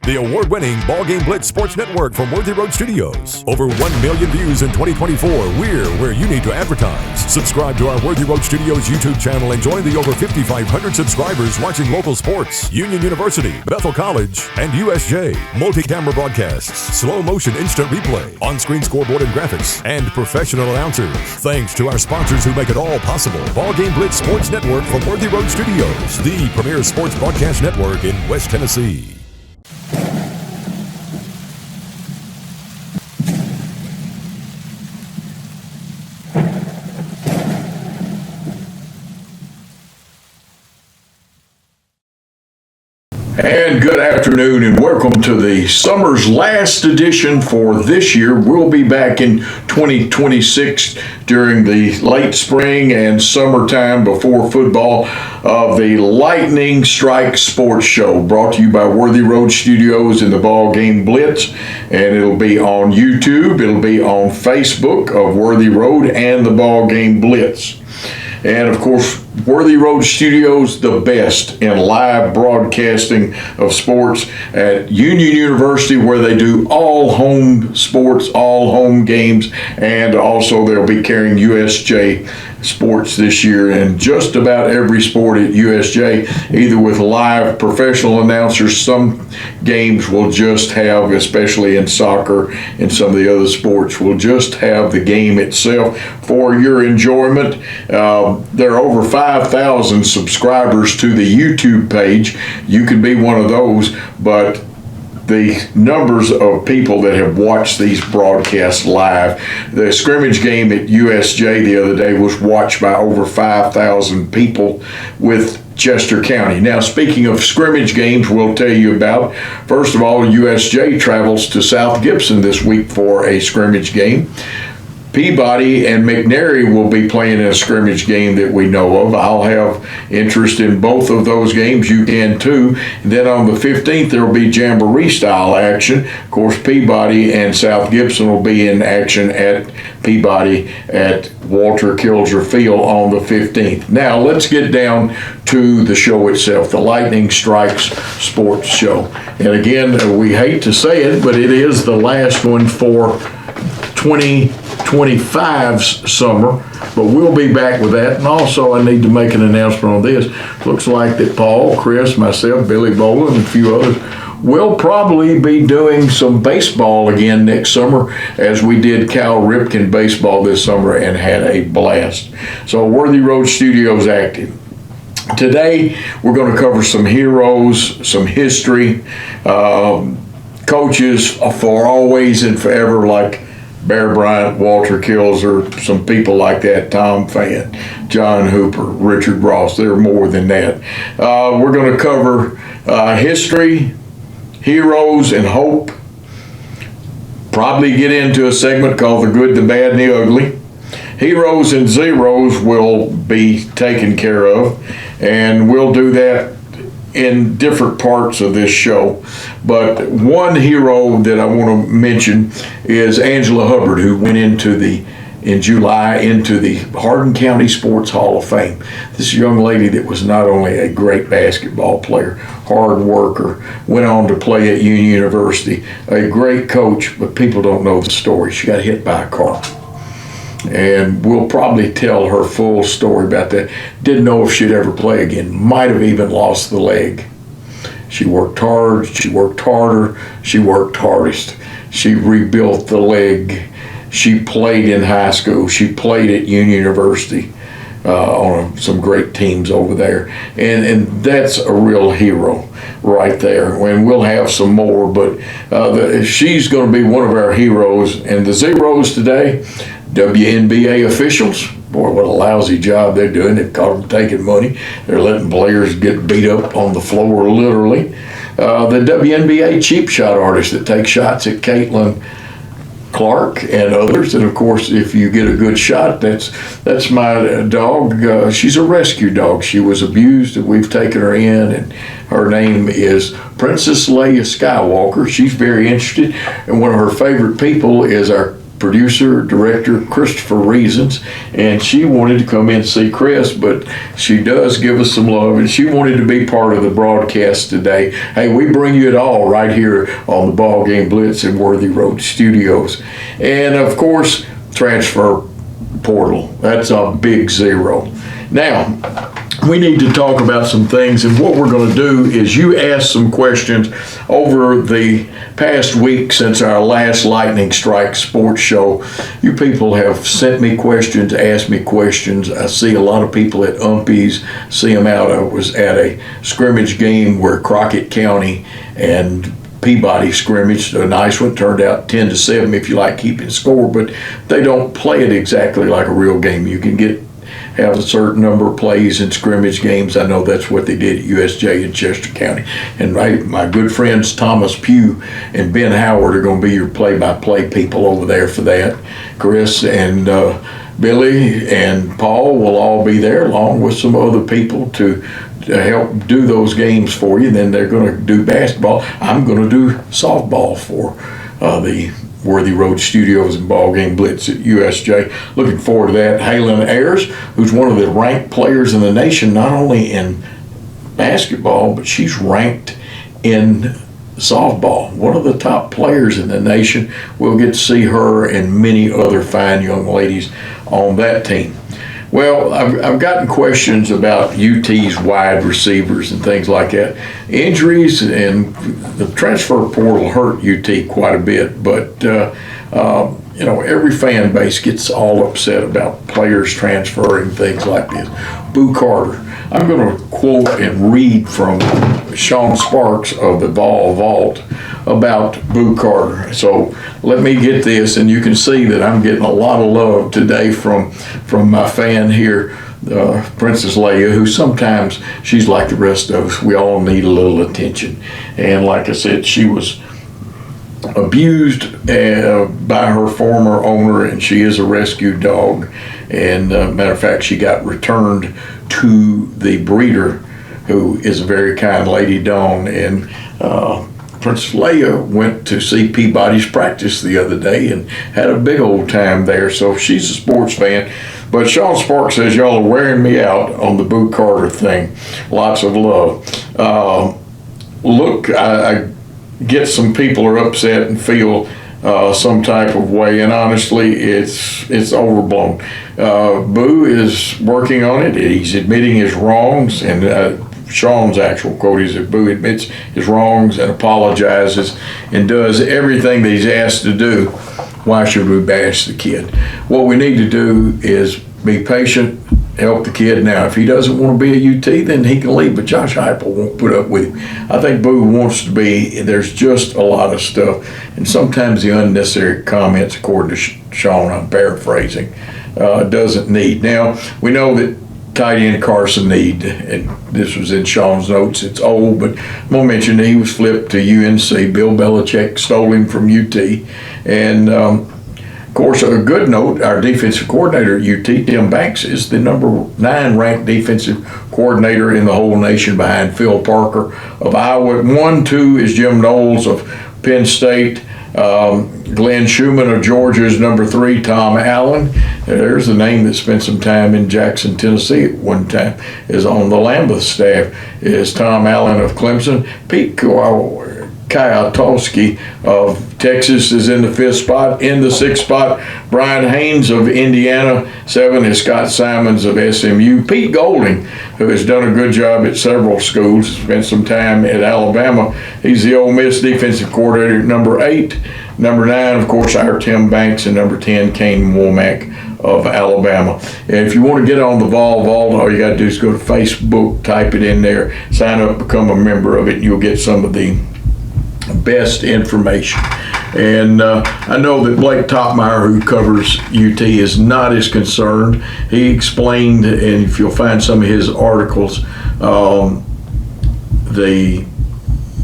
The award-winning BallGame Blitz Sports Network from Worthy Road Studios. Over 1 million views in 2024. We're where you need to advertise. Subscribe to our Worthy Road Studios YouTube channel and join the over 5,500 subscribers watching local sports, Union University, Bethel College, and USJ. Multi-camera broadcasts, slow motion instant replay, on-screen scoreboard and graphics, and professional announcers. Thanks to our sponsors who make it all possible. BallGame Blitz Sports Network from Worthy Road Studios, the premier sports broadcast network in West Tennessee. And good afternoon and welcome to the summer's last edition for this year. We'll be back in 2026 during the late spring and summertime before football of the Lightning Strike Sports Show, brought to you by Worthy Road Studios and the BallGame Blitz. And it'll be on YouTube, it'll be on Facebook of Worthy Road and the BallGame Blitz. And of course, Worthy Road Studios, the best in live broadcasting of sports at Union University, where they do all home sports, all home games, and also they'll be carrying USJ sports this year in just about every sport at USJ, either with live professional announcers. Some games will just have, especially in soccer and some of the other sports, will just have the game itself for your enjoyment. There are over 5,000 subscribers to the YouTube page. You can be one of those, but the numbers of people that have watched these broadcasts live. The scrimmage game at USJ the other day was watched by over 5,000 people with Chester County. Now, speaking of scrimmage games, we'll tell you about, first of all, USJ travels to South Gibson this week for a scrimmage game. Peabody and McNary will be playing in a scrimmage game that we know of. I'll have interest in both of those games. You can too. And then on the 15th, there will be Jamboree style action. Of course, Peabody and South Gibson will be in action at Peabody at Walter Kilger Field on the 15th. Now, let's get down to the show itself, the Lightning Strikes Sports Show. And again, we hate to say it, but it is the last one for 2025's summer, but we'll be back with that. And also, I need to make an announcement on this. Looks like that Paul, Chris, myself, Billy Boland, and a few others will probably be doing some baseball again next summer, as we did Cal Ripken baseball this summer and had a blast. So Worthy Road Studios active. Today, we're going to cover some heroes, some history, coaches for always and forever, like Bear Bryant, Walter Kilzer, some people like that, Tom Fan, John Hooper, Richard Ross. There are more than that. We're going to cover history, heroes, and hope. Probably get into a segment called The Good, the Bad, and the Ugly. Heroes and zeros will be taken care of, and we'll do that in different parts of this show. But one hero that I want to mention is Angela Hubbard, who went in July into the Hardin County Sports Hall of Fame. This young lady that was not only a great basketball player, hard worker, went on to play at Union University, a great coach, but people don't know the story. She got hit by a car. And we'll probably tell her full story about that. Didn't know if she'd ever play again. Might have even lost the leg. She worked hard, she worked harder, she worked hardest. She rebuilt the leg. She played in high school. She played at Union University on some great teams over there. And that's a real hero right there. And we'll have some more, but she's going to be one of our heroes. And the zeros today, WNBA officials. Boy, what a lousy job they're doing. They've caught them taking money. They're letting players get beat up on the floor, literally. The WNBA cheap shot artists that take shots at Caitlin Clark and others. And of course, if you get a good shot, that's my dog. She's a rescue dog. She was abused and we've taken her in, and her name is Princess Leia Skywalker. She's very interested, and one of her favorite people is our producer, director, Christopher Reasons, and she wanted to come in and see Chris, but she does give us some love, and she wanted to be part of the broadcast today. Hey, we bring you it all right here on the BallGame Blitz in Worthy Road Studios. And of course, transfer portal. That's a big zero. Now, we need to talk about some things, and what we're going to do is you ask some questions over the past week since our last Lightning Strike sports show. You people have sent me questions, asked me questions. I see a lot of people at Umpies, see them out. I was at a scrimmage game where Crockett County and Peabody scrimmage, a nice one, turned out 10-7 if you like keeping score, but they don't play it exactly like a real game. You can have a certain number of plays in scrimmage games. I know that's what they did at USJ in Chester County. And my good friends Thomas Pugh and Ben Howard are going to be your play-by-play people over there for that. Chris and Billy and Paul will all be there along with some other people to help do those games for you. Then they're going to do basketball. I'm going to do softball for the Worthy Road Studios and BallGame Blitz at USJ. Looking forward to that. Halen Ayers, who's one of the ranked players in the nation, not only in basketball, but she's ranked in softball. One of the top players in the nation. We'll get to see her and many other fine young ladies on that team. Well, I've gotten questions about UT's wide receivers and things like that. Injuries and the transfer portal hurt UT quite a bit, but every fan base gets all upset about players transferring, things like this. Boo Carter. I'm going to quote and read from Sean Sparks of the Vol Vault about Boo Carter. So let me get this, and you can see that I'm getting a lot of love today from my fan here, Princess Leia, who sometimes she's like the rest of us. We all need a little attention. And like I said, she was abused by her former owner, and she is a rescue dog. And matter of fact, she got returned to the breeder, who is a very kind lady, Dawn. And Princess Leia went to see Peabody's practice the other day and had a big old time there. So she's a sports fan. But Sean Sparks says, y'all are wearing me out on the Boo Carter thing. Lots of love. Look, I get some people are upset and feel some type of way, and honestly, it's overblown. Boo is working on it. He's admitting his wrongs, and Sean's actual quote is that Boo admits his wrongs and apologizes and does everything that he's asked to do. Why should we bash the kid? What we need to do is be patient, help the kid. Now, if he doesn't want to be a UT, then he can leave, but Josh Heupel won't put up with him. I think Boo wants to be. There's just a lot of stuff, and sometimes the unnecessary comments, according to Sean, I'm paraphrasing, doesn't need. Now, we know that tight end Carson Need, and this was in Sean's notes, it's old, but I'm going to mention he was flipped to UNC. Bill Belichick stole him from UT. And, of course, a good note, our defensive coordinator at UT, Tim Banks, is the number 9 ranked defensive coordinator in the whole nation behind Phil Parker of Iowa. 1-2 is Jim Knowles of Penn State. Glenn Schumann of Georgia is number 3. Tom Allen, there's a name that spent some time in Jackson, Tennessee at one time, is on the Lambeth staff, is Tom Allen of Clemson. Pete Kwiatkowski of Texas is in the 5th spot. In the 6th spot, Brian Haynes of Indiana. 7 is Scott Simons of SMU. Pete Golding, who has done a good job at several schools, spent some time at Alabama. He's the Ole Miss defensive coordinator at number 8. Number 9, of course, our Tim Banks, and number 10, Kane Womack of Alabama. And if you want to get on the Vol Vault, all you got to do is go to Facebook, type it in there, sign up, become a member of it, and you'll get some of the best information. And I know that Blake Topmeyer, who covers UT, is not as concerned. He explained, and if you'll find some of his articles, the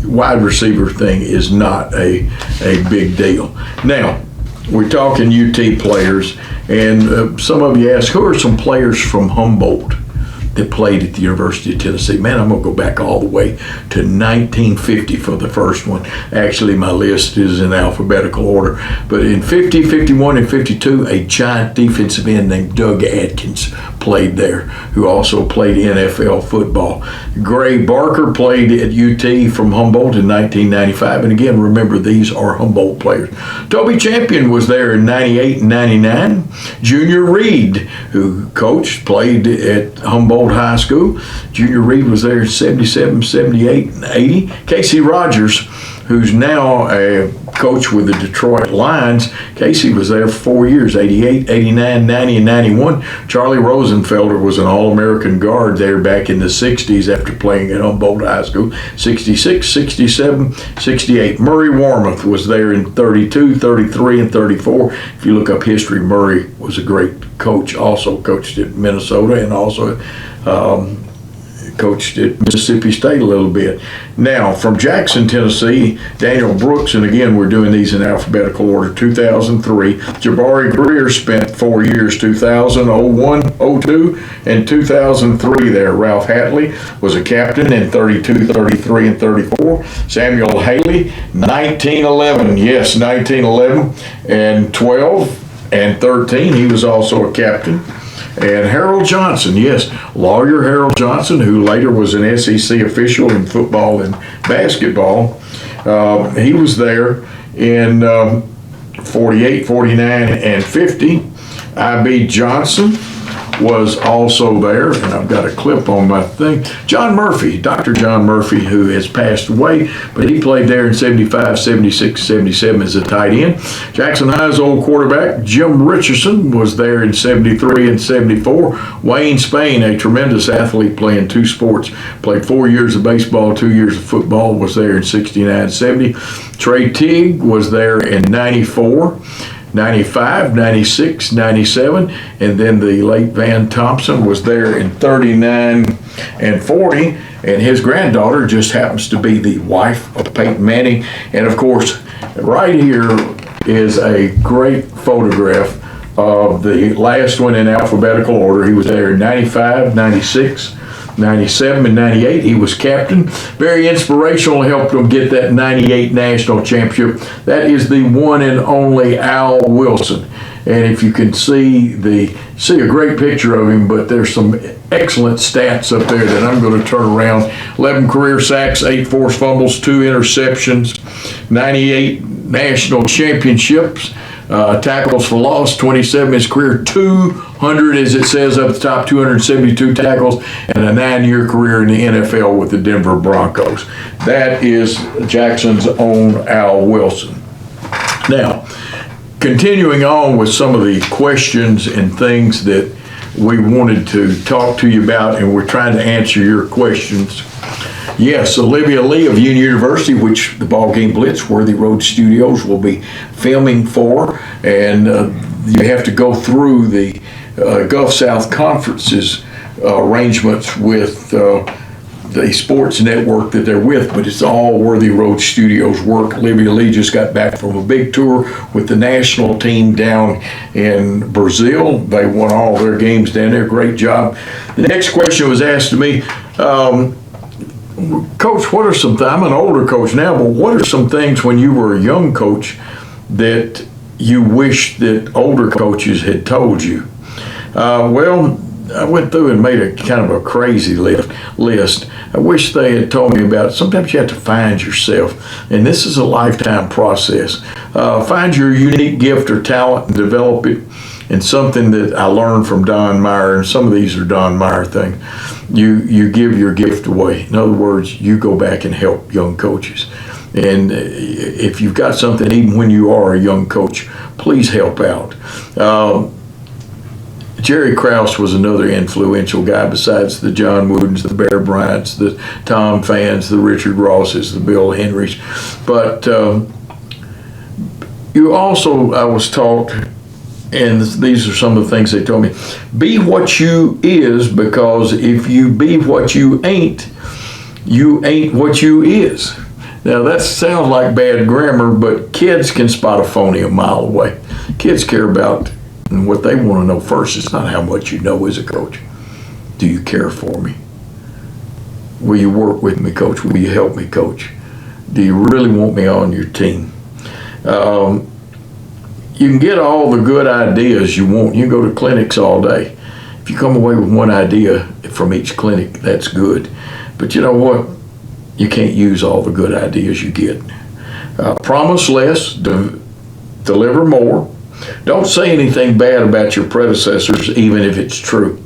wide receiver thing is not a big deal. Now, we're talking UT players, and some of you ask, who are some players from Humboldt that played at the University of Tennessee. Man, I'm going to go back all the way to 1950 for the first one. Actually, my list is in alphabetical order. But in 50, 51, and 52, a giant defensive end named Doug Atkins played there, who also played NFL football. Gray Barker played at UT from Humboldt in 1995. And again, remember, these are Humboldt players. Toby Champion was there in 98 and 99. Junior Reed, who coached, played at Humboldt High School. Junior Reed was there in 77, 78, and 80. Casey Rogers, who's now a coach with the Detroit Lions. Casey was there for 4 years, 88, 89, 90, and 91. Charlie Rosenfelder was an All-American guard there back in the 60s after playing at Humboldt High School, 66, 67, 68. Murray Warmoth was there in 32, 33, and 34. If you look up history, Murray was a great coach, also coached at Minnesota and also coached at Mississippi State a little bit. Now, from Jackson, Tennessee, Daniel Brooks, and again, we're doing these in alphabetical order, 2003. Jabari Greer spent 4 years, 2000, 01, 02, and 2003 there. Ralph Hatley was a captain in 32, 33, and 34. Samuel Haley, 1911, yes, 1911, and 12, and 13, he was also a captain. And Harold Johnson, yes, lawyer Harold Johnson, who later was an SEC official in football and basketball. He was there in 48, 49, and 50. I.B. Johnson was also there, and I've got a clip on my thing. John Murphy, Dr. John Murphy, who has passed away, but he played there in 75, 76, 77 as a tight end. Jackson High's old quarterback, Jim Richardson, was there in 73 and 74. Wayne Spain, a tremendous athlete playing two sports, played 4 years of baseball, 2 years of football, was there in 69, 70. Trey Teague was there in 94. 95, 96, 97, and then the late Van Thompson was there in 39 and 40, and his granddaughter just happens to be the wife of Peyton Manning. And of course, right here is a great photograph of the last one in alphabetical order. He was there in 95, 96, 97 and 98. He was captain. Very inspirational, helped him get that 98 national championship. That is the one and only Al Wilson. And if you can see a great picture of him, but there's some excellent stats up there that I'm going to turn around. 11 career sacks, 8 forced fumbles, 2 interceptions, 98 national championships. Tackles for loss, 27 in his career, 200, as it says up the top, 272 tackles, and a 9-year career in the NFL with the Denver Broncos. That is Jackson's own Al Wilson. Now, continuing on with some of the questions and things that we wanted to talk to you about, and we're trying to answer your questions. Yes, Olivia Lee of Union University, which the BallGame Blitz Worthy Road Studios will be filming for, and you have to go through the Gulf South Conference's arrangements with the sports network that they're with, but it's all Worthy Road Studios work. Olivia Lee just got back from a big tour with the national team down in Brazil. They won all their games down there. Great job. The next question was asked to me, Coach, what are some things, I'm an older coach now, but what are some things when you were a young coach that you wish that older coaches had told you? Well, I went through and made a kind of a crazy list. I wish they had told me about it. Sometimes you have to find yourself, and this is a lifetime process. Find your unique gift or talent and develop it. And something that I learned from Don Meyer, and some of these are Don Meyer things, you give your gift away. In other words, you go back and help young coaches. And if you've got something, even when you are a young coach, please help out. Jerry Krause was another influential guy besides the John Woodens, the Bear Bryants, the Tom Fans, the Richard Rosses, the Bill Henrys. But you also, I was taught, and these are some of the things they told me, be what you is, because if you be what you ain't what you is. Now that sounds like bad grammar, but kids can spot a phony a mile away. Kids care about what they want to know first. It's not how much you know as a coach. Do you care for me? Will you work with me, coach? Will you help me, coach? Do you really want me on your team? You can get all the good ideas you want. You can go to clinics all day. If you come away with one idea from each clinic, that's good. But you know what? You can't use all the good ideas you get. Promise less, deliver more. Don't say anything bad about your predecessors, even if it's true.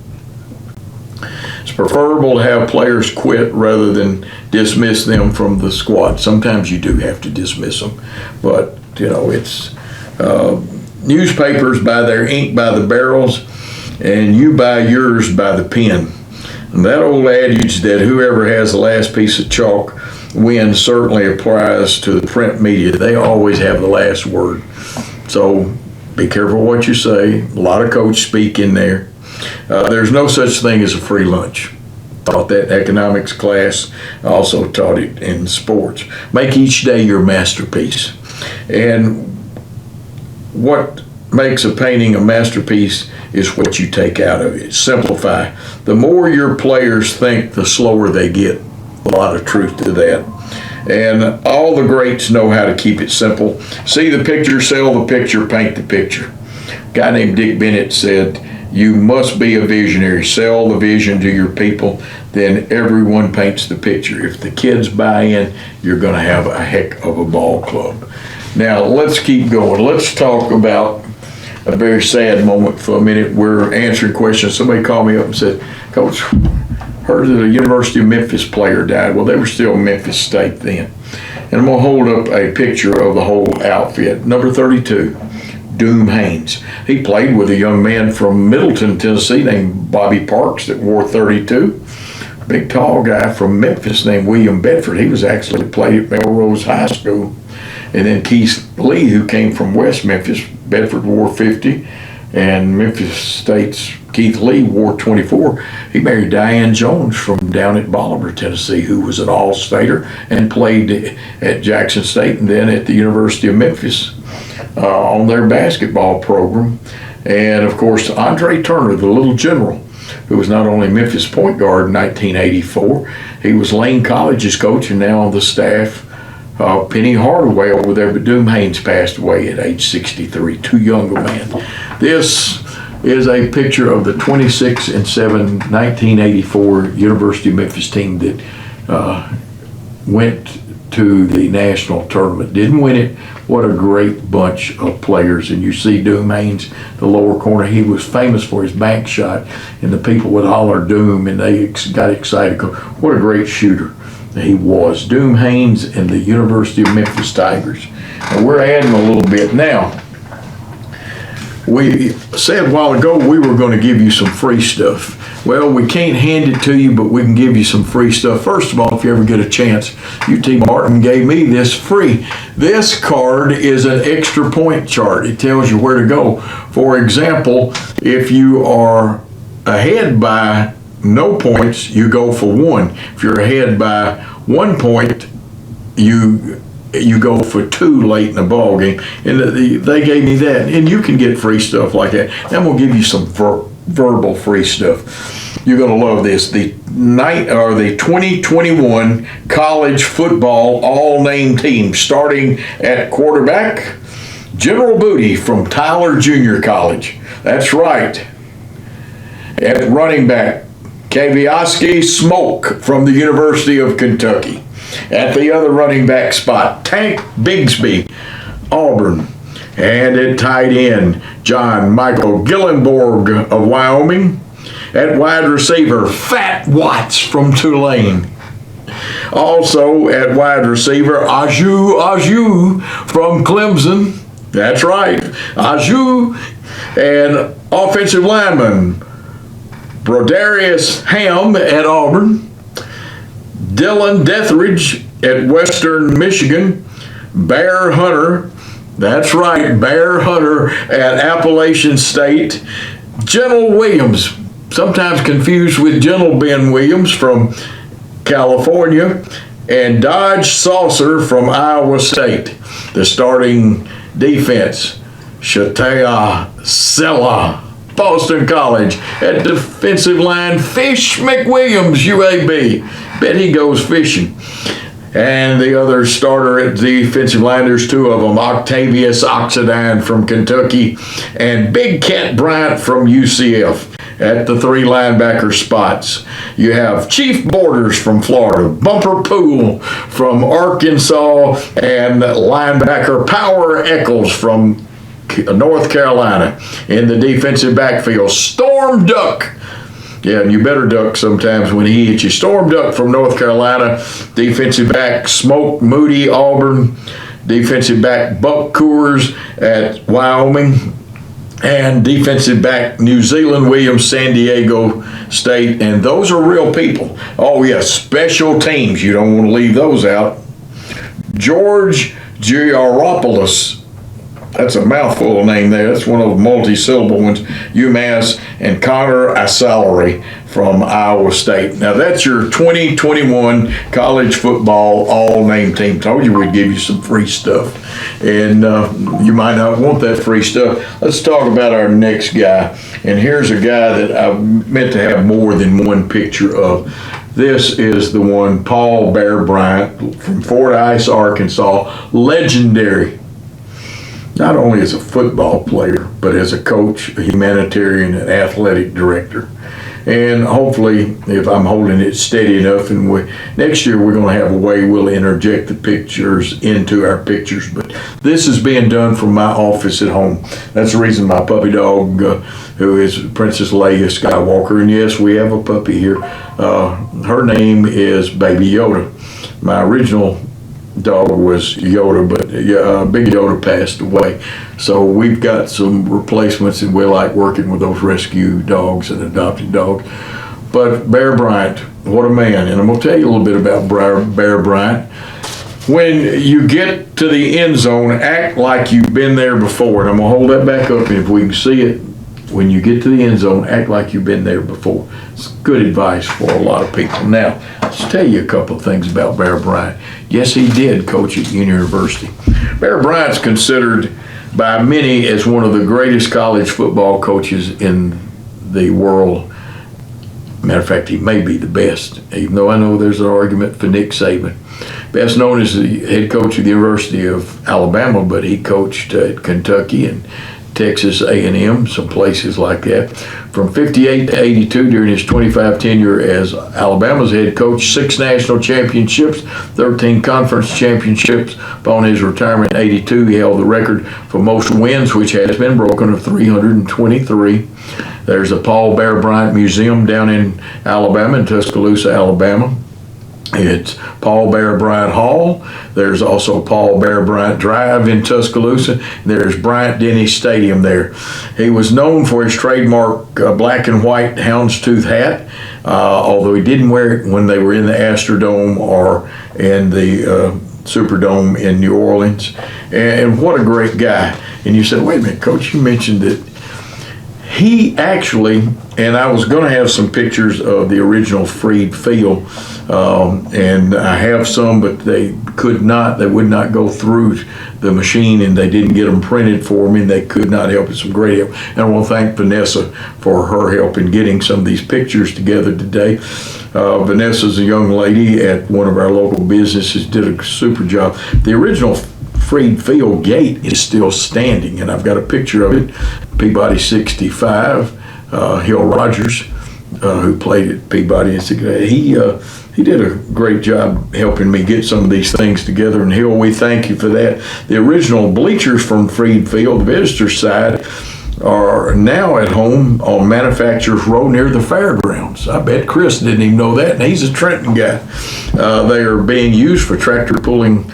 It's preferable to have players quit rather than dismiss them from the squad. Sometimes you do have to dismiss them, but it's newspapers buy their ink by the barrels, and you buy yours by the pen. And that old adage that whoever has the last piece of chalk wins certainly applies to the print media. They always have the last word. So be careful what you say. A lot of coach speak in there. There's no such thing as a free lunch. Taught that in economics class. I also taught it in sports. Make each day your masterpiece. And what makes a painting a masterpiece is what you take out of it. Simplify. The more your players think, the slower they get. A lot of truth to that. And all the greats know how to keep it simple. See the picture, sell the picture, paint the picture. A guy named Dick Bennett said, you must be a visionary. Sell the vision to your people, then everyone paints the picture. If the kids buy in, you're going to have a heck of a ball club. Now, let's keep going. Let's talk about a very sad moment for a minute. We're answering questions. Somebody called me up and said, Coach, heard that a University of Memphis player died. Well, they were still Memphis State then. And I'm going to hold up a picture of the whole outfit. Number 32, Doom Haynes. He played with a young man from Middleton, Tennessee named Bobby Parks that wore 32. Big tall guy from Memphis named William Bedford. He was actually played at Melrose High School. And then Keith Lee, who came from West Memphis. Bedford wore 50, and Memphis State's Keith Lee wore 24. He married Diane Jones from down at Bolivar, Tennessee, who was an all-stater and played at Jackson State and then at the University of Memphis on their basketball program. And, of course, Andre Turner, the little general, who was not only Memphis point guard in 1984, he was Lane College's coach and now on the staff. Penny Hardaway over there, but Doom Haynes passed away at age 63, too young a man. This is a picture of the 26-7 1984 University of Memphis team that went to the national tournament. Didn't win it. What a great bunch of players. And you see Doom Haynes, the lower corner, he was famous for his bank shot, and the people would holler Doom, and they got excited. What a great shooter he was. Doom Haynes and the University of Memphis Tigers. And we're adding a little bit now. We said a while ago we were going to give you some free stuff. Well, we can't hand it to you, but we can give you some free stuff. First of all, if you ever get a chance, UT Martin gave me this free. This card is an extra point chart. It tells you where to go. For example, if you are ahead by no points, you go for one. If you're ahead by 1 point, you go for 2 late in the ball game. And they gave me that. And you can get free stuff like that. I'm going to give you some verbal free stuff. You're going to love this. The 2021 college football all-name team, starting at quarterback, General Booty from Tyler Junior College. That's right. At running back, Kavioski Smoke from the University of Kentucky. At the other running back spot, Tank Bigsby, Auburn. And at tight end, John Michael Gillenborg of Wyoming. At wide receiver, Fat Watts from Tulane. Also at wide receiver, Aju from Clemson. That's right, Aju. And offensive lineman, Brodarius Ham at Auburn, Dylan Deathridge at Western Michigan, Bear Hunter, that's right, Bear Hunter at Appalachian State, Gentle Williams, sometimes confused with Gentle Ben Williams from California, and Dodge Saucer from Iowa State. The starting defense, Shatea Sella Boston College. At defensive line, Fish McWilliams, UAB. Bet he goes fishing. And the other starter at defensive line, there's two of them, Octavius Oxidine from Kentucky and Big Cat Bryant from UCF. At the three linebacker spots, you have Chief Borders from Florida, Bumper Pool from Arkansas, and linebacker Power Eccles from North Carolina. In the defensive backfield, Storm Duck. Yeah, and you better duck sometimes when he hits you. Storm Duck from North Carolina. Defensive back Smoke Moody, Auburn. Defensive back Buck Coors at Wyoming. And defensive back New Zealand Williams, San Diego State. And those are real people. Oh, yeah, special teams. You don't want to leave those out. George Giaropoulos. That's a mouthful of name there. That's one of the multi-syllable ones. UMass. And Connor Asalary from Iowa State. Now that's your 2021 college football all-name team. Told you we'd give you some free stuff. And you might not want that free stuff. Let's talk about our next guy. And here's a guy that I meant to have more than one picture of. This is the one, Paul Bear Bryant from Fordyce, Arkansas. Legendary. Not only as a football player, but as a coach, a humanitarian, and athletic director. And hopefully, if I'm holding it steady enough, and next year we're going to have a way we'll interject the pictures into our pictures. But this is being done from my office at home. That's the reason my puppy dog, who is Princess Leia Skywalker, and yes, we have a puppy here. Her name is Baby Yoda. My original dog was Yoda, but Big Yoda passed away. So we've got some replacements, and we like working with those rescue dogs and adopted dogs. But Bear Bryant, what a man. And I'm going to tell you a little bit about Bear Bryant. When you get to the end zone, act like you've been there before. And I'm going to hold that back up, and if we can see it, when you get to the end zone, act like you've been there before. It's good advice for a lot of people. Now, let's tell you a couple of things about Bear Bryant. Yes, he did coach at Union University. Bear Bryant's considered by many as one of the greatest college football coaches in the world. Matter of fact, he may be the best, even though I know there's an argument for Nick Saban. Best known as the head coach of the University of Alabama, but he coached at Kentucky and Texas A&M, some places like that. From 58 to 82, during his 25 tenure as Alabama's head coach, 6 national championships, 13 conference championships. Upon his retirement in 82, he held the record for most wins, which has been broken, of 323. There's the Paul Bear Bryant Museum down in Alabama, in Tuscaloosa, Alabama. It's Paul Bear Bryant Hall. There's also Paul Bear Bryant Drive in Tuscaloosa. There's Bryant Denny Stadium there. He was known for his trademark black and white houndstooth hat, although he didn't wear it when they were in the Astrodome or in the Superdome in New Orleans. And what a great guy. And you said, wait a minute, Coach, you mentioned that he actually, and I was going to have some pictures of the original Freed Field, and I have some, but they would not go through the machine, and they didn't get them printed for me, and they could not help. It's some great help. And I want to thank Vanessa for her help in getting some of these pictures together today. Vanessa's a young lady at one of our local businesses, did a super job. The original Freed Field gate is still standing, and I've got a picture of it. Peabody 65, Hill Rogers, who played at Peabody, he did a great job helping me get some of these things together. And Hill, we thank you for that. The original bleachers from Freed Field, the visitor side, are now at home on Manufacturers Row near the fairgrounds. I bet Chris didn't even know that, and he's a Trenton guy. They are being used for tractor pulling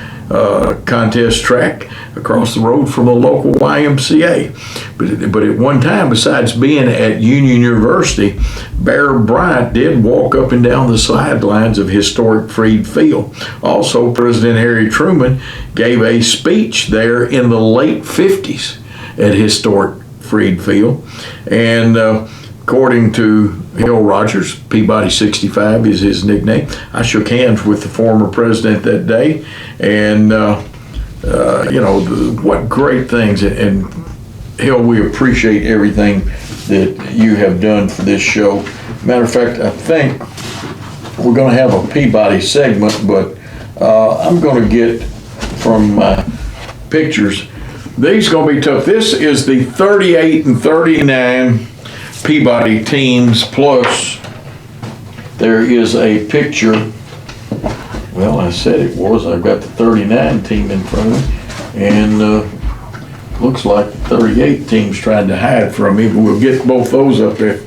contest track across the road from a local YMCA. But at one time, besides being at Union University, Bear Bryant did walk up and down the sidelines of historic Freed Field. Also, President Harry Truman gave a speech there in the late 50s at historic Freed Field. And according to Hill Rogers, Peabody 65 is his nickname, I shook hands with the former president that day, and what great things. And Hill, we appreciate everything that you have done for this show. Matter of fact, I think we're going to have a Peabody segment, but I'm going to get from my pictures. These are going to be tough. This is the 38 and 39 Peabody teams, plus there is a picture. Well, I said it was. I've got the 39 team in front of me, and looks like the 38 team's trying to hide from me, but we'll get both those up there.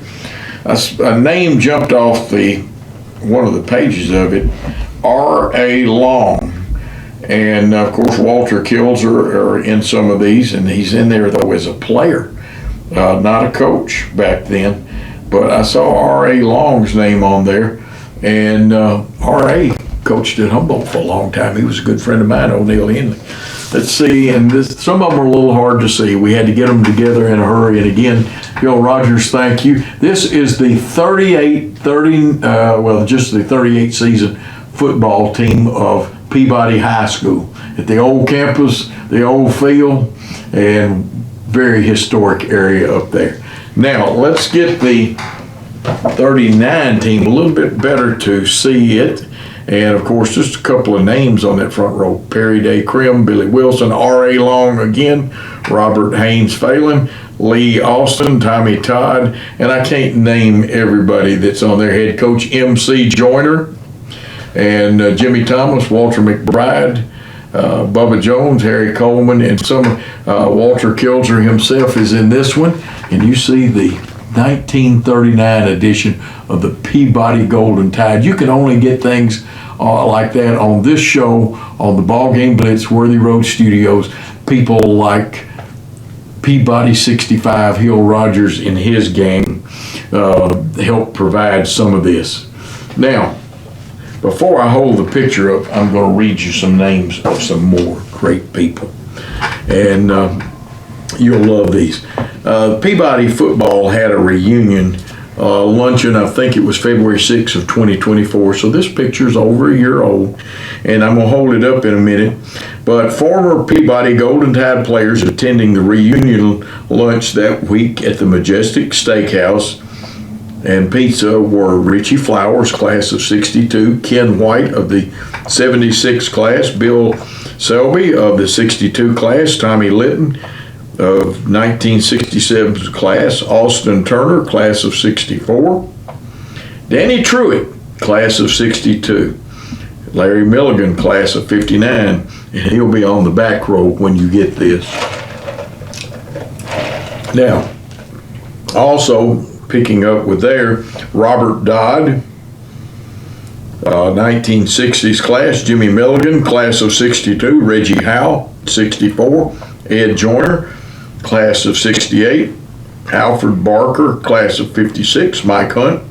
A name jumped off one of the pages of it, R.A. Long. And of course, Walter Kilzer are in some of these, and he's in there though as a player, not a coach back then. But I saw R.A. Long's name on there, and R.A. coached at Humboldt for a long time. He was a good friend of mine, O'Neill Henley. Let's see, and some of them are a little hard to see. We had to get them together in a hurry. And again, Bill Rogers, thank you. This is the just the 38 season football team of Peabody High School at the old campus, the old field, and very historic area up there. Now, let's get the 39 team a little bit better to see it. And of course, just a couple of names on that front row: Perry Day Krim, Billy Wilson, R.A. Long again, Robert Haynes Phelan, Lee Austin, Tommy Todd, and I can't name everybody that's on there. Head coach M.C. Joyner, and Jimmy Thomas, Walter McBride, Bubba Jones, Harry Coleman, and Walter Kilzer himself is in this one. And you see the 1939 edition of the Peabody Golden Tide. You can only get things like that on this show, on the BallGame Blitz, Worthy Road Studios. People like Peabody 65, Hill Rogers in his game, help provide some of this. Now, before I hold the picture up, I'm going to read you some names of some more great people. And you'll love these. Peabody football had a reunion luncheon. I think it was February 6th of 2024. So this picture's over a year old, and I'm going to hold it up in a minute. But former Peabody Golden Tide players attending the reunion lunch that week at the Majestic Steakhouse and Pizza were Richie Flowers, class of 62, Ken White of the 76 class, Bill Selby of the 62 class, Tommy Litton of 1967's class, Austin Turner, class of 64, Danny Truitt, class of 62, Larry Milligan, class of 59, and he'll be on the back row when you get this. Now, also picking up with there, Robert Dodd, 1960s class, Jimmy Milligan, class of 62, Reggie Howe, 64, Ed Joyner, class of 68, Alfred Barker, class of 56, Mike Hunt,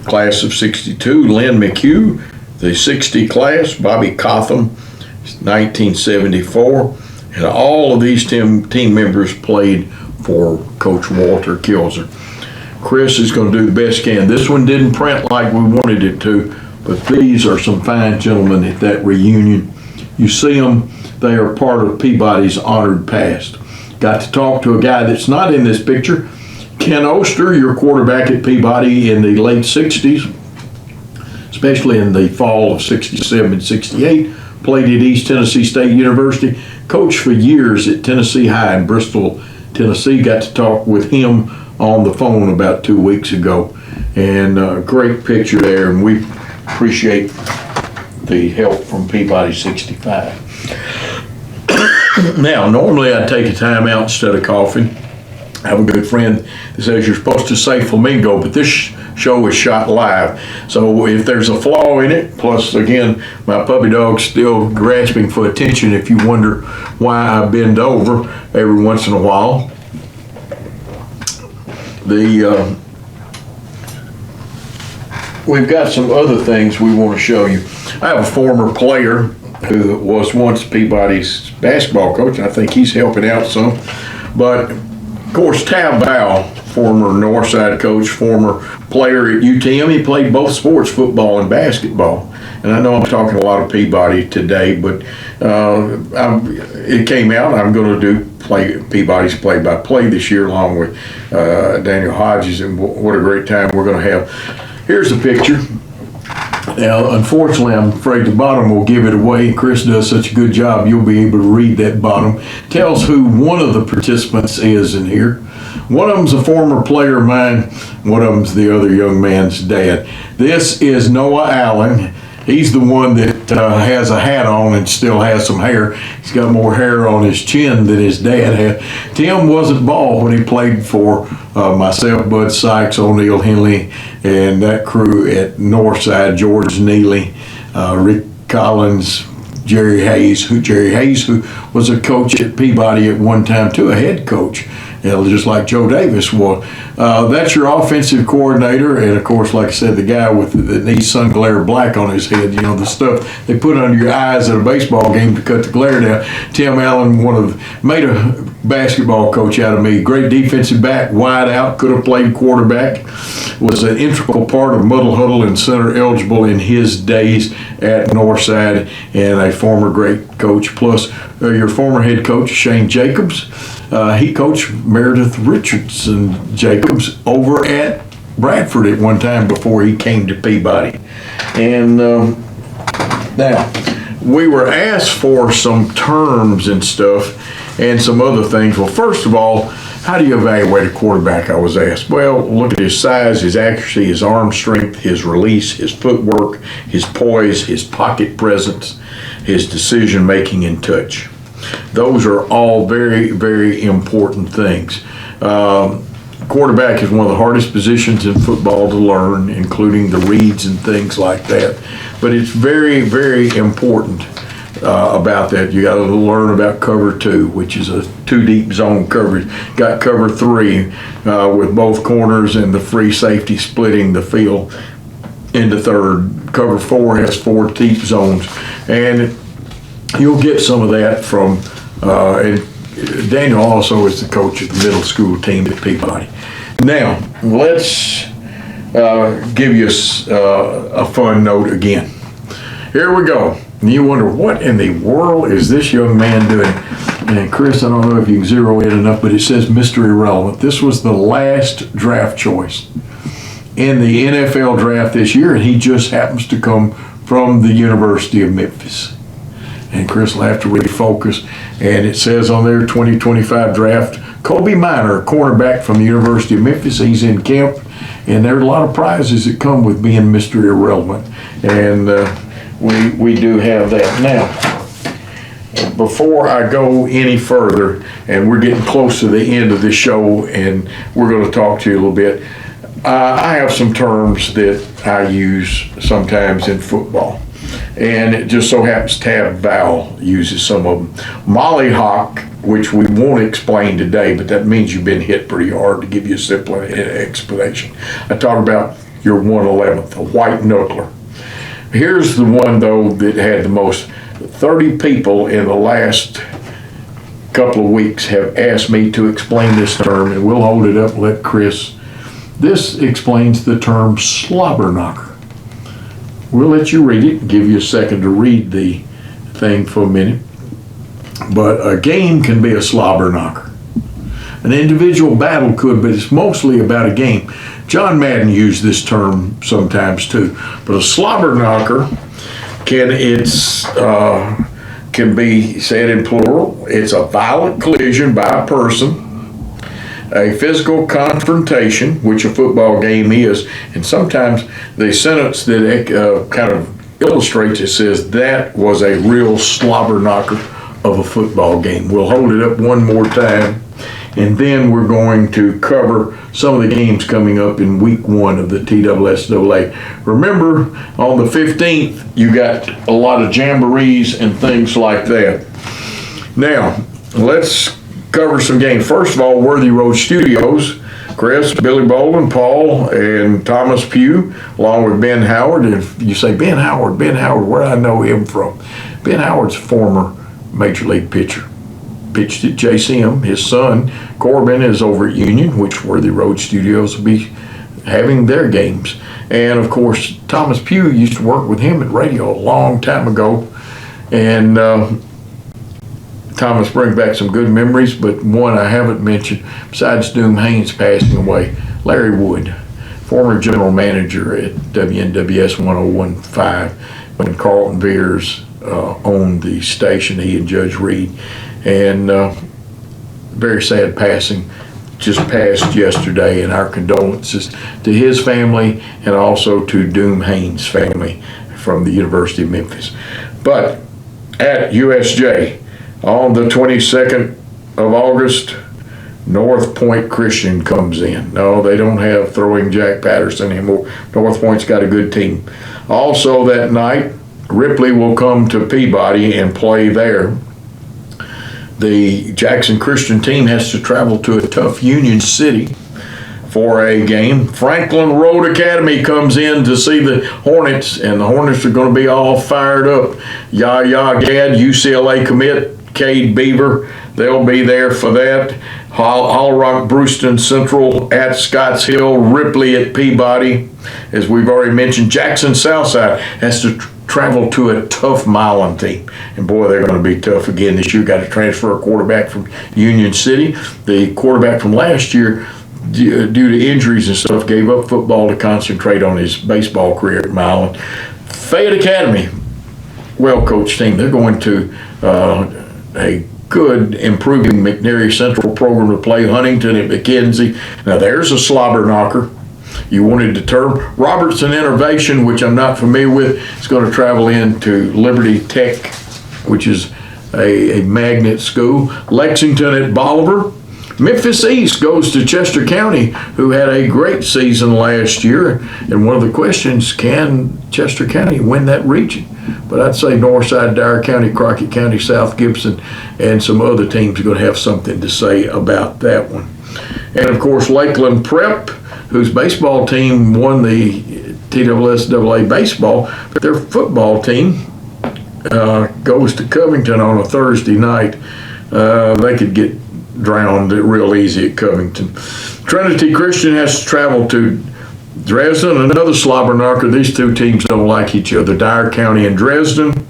class of 62, Lynn McHugh, the 60 class, Bobby Cotham, 1974, and all of these team members played for Coach Walter Kilzer. Chris is going to do the best he can. This one didn't print like we wanted it to, but these are some fine gentlemen at that reunion. You see them, they are part of Peabody's honored past. Got to talk to a guy that's not in this picture, Ken Oster, your quarterback at Peabody in the late 60s, especially in the fall of 67 and 68, played at East Tennessee State University, coached for years at Tennessee High in Bristol, Tennessee. Got to talk with him on the phone about 2 weeks ago, and a great picture there, and we appreciate the help from Peabody 65. Now, normally I'd take a time out instead of coughing. I have a good friend that says you're supposed to say flamingo, but this show is shot live. So if there's a flaw in it, plus again, my puppy dog's still grasping for attention if you wonder why I bend over every once in a while. We've got some other things we want to show you. I have a former player who was once Peabody's basketball coach. I think he's helping out some. But, of course, Tab Bow, former Northside coach, former player at UTM. He played both sports, football and basketball. and I know I'm talking a lot of Peabody today, but it came out. I'm going to do Peabody's play-by-play this year along with Daniel Hodges, and what a great time we're going to have. Here's a picture. Now, unfortunately, I'm afraid the bottom will give it away. Chris does such a good job, you'll be able to read that bottom. Tells who one of the participants is in here. One of them's a former player of mine. One of them's the other young man's dad. This is Noah Allen. He's the one that has a hat on and still has some hair. He's got more hair on his chin than his dad had. Tim wasn't bald when he played for myself, Bud Sykes, O'Neal Henley, and that crew at Northside, George Neely, Rick Collins, Jerry Hayes, who was a coach at Peabody at one time too, a head coach. Just like Joe Davis was. That's your offensive coordinator, and of course, like I said, the guy with the needs sun glare black on his head, the stuff they put under your eyes at a baseball game to cut the glare down. Tim Allen, made a basketball coach out of me. Great defensive back, wide out, could have played quarterback, was an integral part of Muddle Huddle and center eligible in his days at Northside, and a former great coach. Plus, your former head coach, Shane Jacobs. He coached Meredith Richardson Jacobs over at Bradford at one time before he came to Peabody. And now, we were asked for some terms and stuff and some other things. Well, first of all, how do you evaluate a quarterback, I was asked? Well, look at his size, his accuracy, his arm strength, his release, his footwork, his poise, his pocket presence, his decision-making and touch. Those are all very, very important things. Quarterback is one of the hardest positions in football to learn, including the reads and things like that. But it's very, very important about that. You got to learn about cover 2, which is a 2-deep zone coverage. Got cover 3 with both corners and the free safety splitting the field into third. Cover 4 has 4 deep zones, and you'll get some of that from, and Daniel also is the coach of the middle school team at Peabody. Now, let's give you a fun note again. Here we go. And you wonder, what in the world is this young man doing? And Chris, I don't know if you can zero in enough, but it says Mr. Irrelevant. This was the last draft choice in the NFL draft this year, and he just happens to come from the University of Memphis. And Chris will have to refocus. And it says on their 2025 draft, Kobe Minor, a cornerback from the University of Memphis. He's in camp, and there are a lot of prizes that come with being Mr. Irrelevant. And we do have that. Now, before I go any further, and we're getting close to the end of this show, and we're going to talk to you a little bit, I have some terms that I use sometimes in football. And it just so happens Tab Val uses some of them. Mollyhawk, which we won't explain today, but that means you've been hit pretty hard, to give you a simple explanation. I talk about your 1/11th, a white knuckler. Here's the one, though, that had the most. 30 people in the last couple of weeks have asked me to explain this term, and we'll hold it up and let Chris. This explains the term slobber knocker. We'll let you read it, give you a second to read the thing for a minute. But a game can be a slobber knocker. An individual battle could, but it's mostly about a game. John Madden used this term sometimes too. But a slobber knocker can be said in plural. It's a violent collision by a person, a physical confrontation, which a football game is, and sometimes the sentence that kind of illustrates it says that was a real slobber knocker of a football game. We'll hold it up one more time, and then we're going to cover some of the games coming up in week 1 of the TSSAA. Remember, on the 15th, you got a lot of jamborees and things like that. Now, let's cover some games. First of all, Worthy Road Studios, Chris, Billy Bolden, Paul, and Thomas Pugh, along with Ben Howard. And if you say Ben Howard, where do I know him from? Ben Howard's a former Major League pitcher. Pitched at JCM. His son, Corbin, is over at Union, which Worthy Road Studios will be having their games. And of course, Thomas Pugh used to work with him at radio a long time ago. And Thomas brings back some good memories, but one I haven't mentioned, besides Doom Haynes passing away, Larry Wood, former general manager at WNWS 1015 when Carlton Veers owned the station, he and Judge Reed. And very sad passing, just passed yesterday, and our condolences to his family and also to Doom Haynes' family from the University of Memphis. But at USJ, on the 22nd of August, North Point Christian comes in. No, they don't have throwing Jack Patterson anymore. North Point's got a good team. Also that night, Ripley will come to Peabody and play there. The Jackson Christian team has to travel to a tough Union City for a game. Franklin Road Academy comes in to see the Hornets, and the Hornets are going to be all fired up. Yahya Gad, UCLA commit, Cade Beaver, they'll be there for that. Hall Rock Brewston Central at Scotts Hill, Ripley at Peabody. As we've already mentioned, Jackson Southside has to travel to a tough Milan team. And boy, they're going to be tough again this year. Got to transfer a quarterback from Union City. The quarterback from last year, due to injuries and stuff, gave up football to concentrate on his baseball career at Milan. Fayette Academy, well-coached team. They're going to a good, improving McNary Central program to play Huntington at McKenzie. Now, there's a slobber knocker. You wanted the term. Robertson Innovation, which I'm not familiar with, is going to travel into Liberty Tech, which is a magnet school. Lexington at Bolivar. Memphis East goes to Chester County, who had a great season last year. And one of the questions, can Chester County win that region? But I'd say Northside, Dyer County, Crockett County, South Gibson, and some other teams are going to have something to say about that one. And of course, Lakeland Prep, whose baseball team won the TSSAA baseball, but their football team goes to Covington on a Thursday night. They could get drowned real easy at Covington. Trinity Christian has to travel to Dresden, another slobber knocker. These two teams don't like each other. Dyer County and Dresden.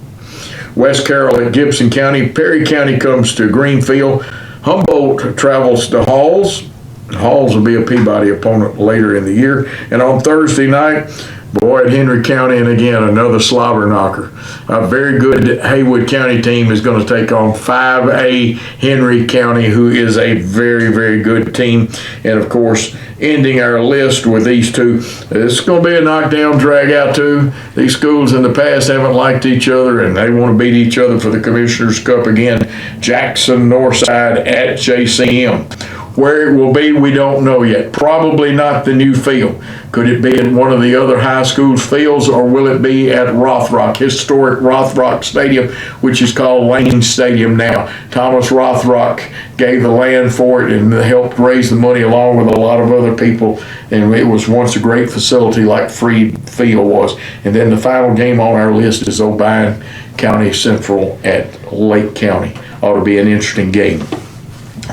West Carroll at Gibson County. Perry County comes to Greenfield. Humboldt travels to Halls. Halls will be a Peabody opponent later in the year. And on Thursday night, boy, at Henry County, and again, another slobber knocker. A very good Haywood County team is going to take on 5A Henry County, who is a very, very good team. And of course, ending our list with these two, it's going to be a knockdown, drag out too. These schools in the past haven't liked each other, and they want to beat each other for the Commissioner's Cup again. Jackson Northside at JCM. Where it will be, we don't know yet. Probably not the new field. Could it be at one of the other high schools' fields, or will it be at Rothrock, historic Rothrock Stadium, which is called Lane Stadium now? Thomas Rothrock gave the land for it and helped raise the money along with a lot of other people, and it was once a great facility like Freed Field was. And then the final game on our list is Obion County Central at Lake County. Ought to be an interesting game.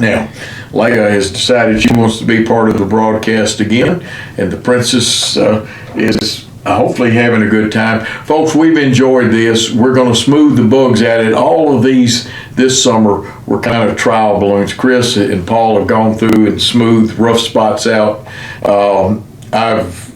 Now, Leia has decided she wants to be part of the broadcast again, and the princess is hopefully having a good time. Folks, we've enjoyed this. We're going to smooth the bugs at it. All of these this summer were kind of trial balloons. Chris and Paul have gone through and smoothed rough spots out. I've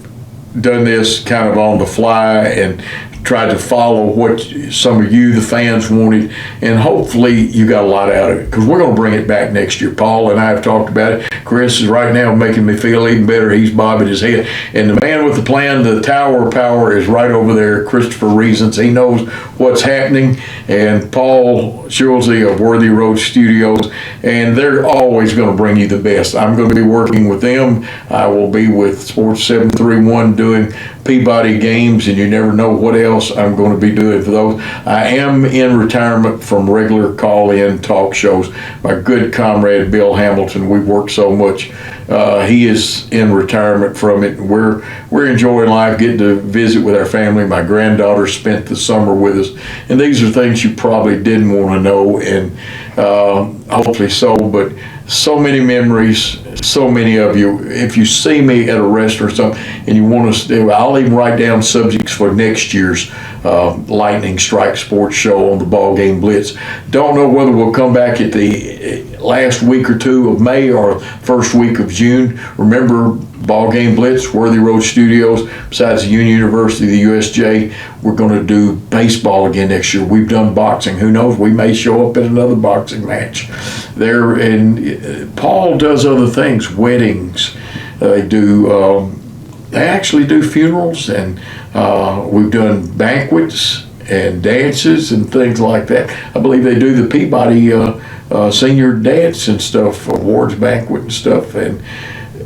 done this kind of on the fly and tried to follow what some of you, the fans, wanted, and hopefully you got a lot out of it, because we're going to bring it back next year. Paul and I have talked about it. Chris is right now making me feel even better. He's bobbing his head. And the man with the plan, the Tower of Power, is right over there, Christopher Reasons. He knows what's happening. And Paul Schulze of Worthy Road Studios, and they're always going to bring you the best. I'm going to be working with them. I will be with Sports 731 doing Peabody games, and you never know what else I'm going to be doing for those. I am in retirement from regular call-in talk shows. My good comrade Bill Hamilton, we worked so much. He is in retirement from it. We're enjoying life, getting to visit with our family. My granddaughter spent the summer with us, and these are things you probably didn't want to know, and hopefully so. But so many memories, so many of you. If you see me at a restaurant or something and you want us to, I'll even write down subjects for next year's Lightning Strike Sports Show on the BallGame Blitz. Don't know whether we'll come back at the last week or two of May or first week of June. Remember, BallGame Blitz, Worthy Road Studios, besides the Union University, the USJ, we're going to do baseball again next year. We've done boxing. Who knows? We may show up at another boxing match there. And Paul does other things, weddings. They actually do funerals, and we've done banquets and dances and things like that. I believe they do the Peabody senior dance and stuff, awards banquet and stuff, and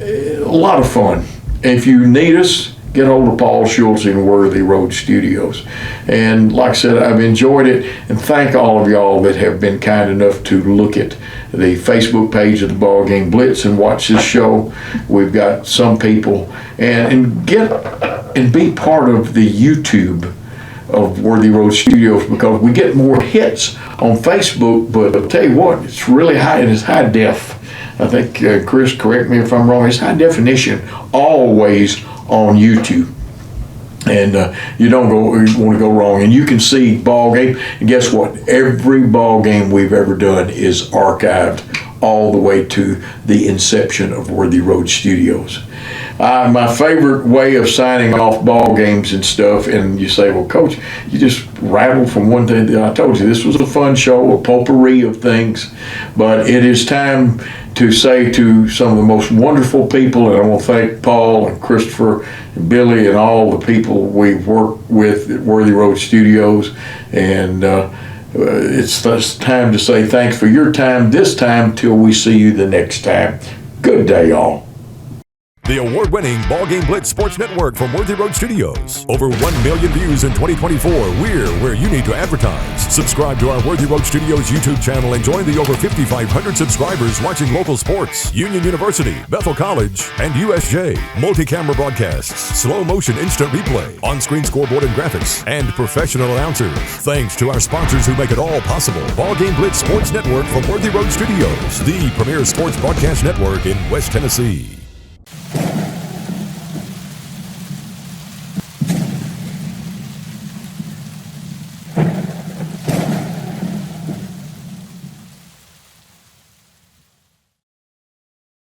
a lot of fun. If you need us, get hold of Paul Schultz in Worthy Road Studios. And like I said, I've enjoyed it, and thank all of y'all that have been kind enough to look at the Facebook page of the BallGame Blitz and watch this show. We've got some people, and get and be part of the YouTube of Worthy Road Studios, because we get more hits on Facebook, but I'll tell you what, it's really high, and it's high def. I think, Chris, correct me if I'm wrong, it's high definition always on YouTube. And you don't want to go wrong. And you can see BallGame. And guess what? Every BallGame we've ever done is archived all the way to the inception of Worthy Road Studios. My favorite way of signing off ball games and stuff, and you say, well, Coach, you just rattled from one thing. I told you this was a fun show, a potpourri of things, but it is time to say to some of the most wonderful people, and I want to thank Paul and Christopher and Billy and all the people we've worked with at Worthy Road Studios, and it's time to say thanks for your time this time till we see you the next time. Good day, all. The award-winning BallGame Blitz Sports Network from Worthy Road Studios. Over 1 million views in 2024. We're where you need to advertise. Subscribe to our Worthy Road Studios YouTube channel and join the over 5,500 subscribers watching local sports, Union University, Bethel College, and USJ. Multi-camera broadcasts, slow motion instant replay, on-screen scoreboard and graphics, and professional announcers. Thanks to our sponsors who make it all possible. BallGame Blitz Sports Network from Worthy Road Studios, the premier sports broadcast network in West Tennessee.